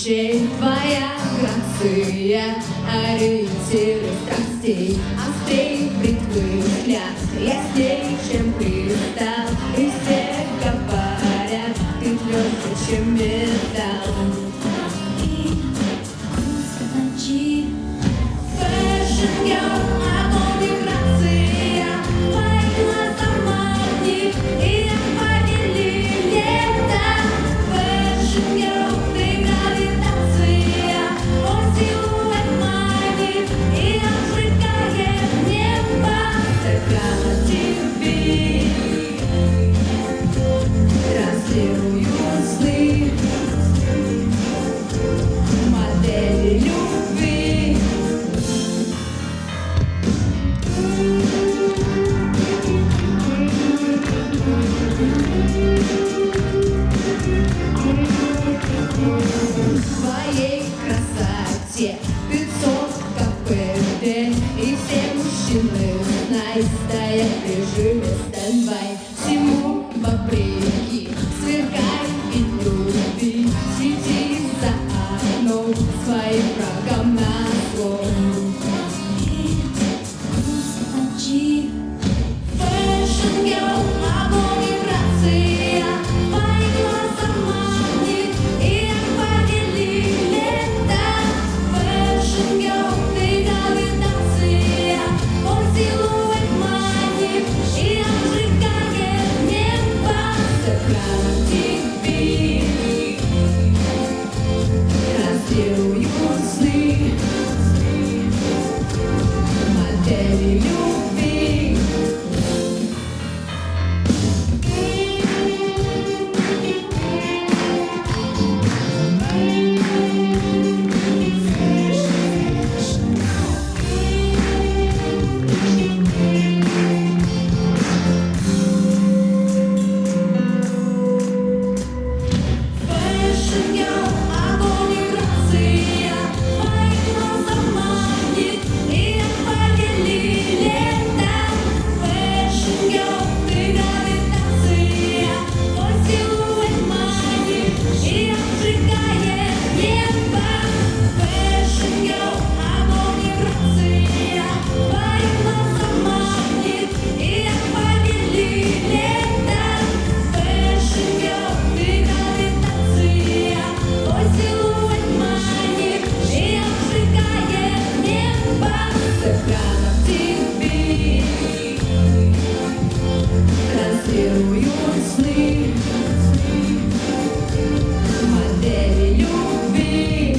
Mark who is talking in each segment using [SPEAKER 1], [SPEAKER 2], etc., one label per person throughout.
[SPEAKER 1] плечей твоя грация, ориентир страстей, острей бритвы взгляд, ясней, чем кристалл, и все говорят, ты тверже, чем металл. Fashion girl, огонь и грация, твои глаза магнит, и я поделили лето. Fashion girl, ты гравитация, твой силуэт манит, и обжигает небо. Сыграла тебе, транслирую сны, модели любви. В твоей красоте 500 КПД, и все мужчины, знай, стоят в режиме стендбай. Всему вопреки, сверкай и люби, свети за окном своим врагам назло. Fashion girl, огонь и грация, твои глаза магнит, и я поделили лето. Fashion girl, ты гравитация, твой силуэт манит, и обжигает небо. Сыграла тебе, транслирую сны, модели любви. Fashion girl, огонь и грация, твои глаза магнит, и я поделили лето. Fashion girl, ты гравитация, твой силуэт манит, и обжигает небо. Fashion girl, огонь и грация, твои глаза магнит, и я поделили лето. Fashion girl, ты гравитация, твой силуэт манит, и обжигает небо. Сыграла тебе, транслирую сны, модели любви.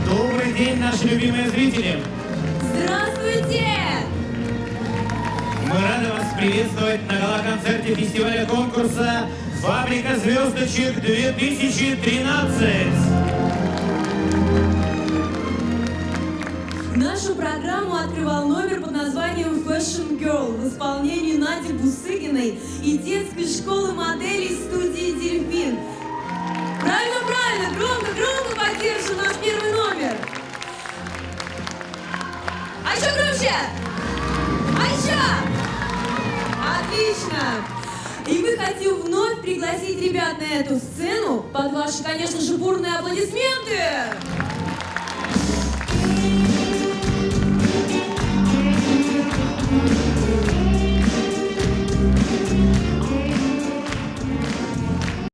[SPEAKER 2] Добрый день, наши любимые зрители!
[SPEAKER 1] Здравствуйте!
[SPEAKER 2] Мы рады вас приветствовать на гала-концерте фестиваля конкурса «Фабрика звездочек-2013».
[SPEAKER 3] Нашу программу открывал номер под названием Fashion Girl в исполнении Нади Бусыгиной и детской школы моделей студии «Дельфин». Правильно, правильно, громко поддержим наш первый номер. А еще громче! А еще! Отлично! И мы хотим вновь пригласить ребят на эту сцену под ваши, конечно же, бурные аплодисменты.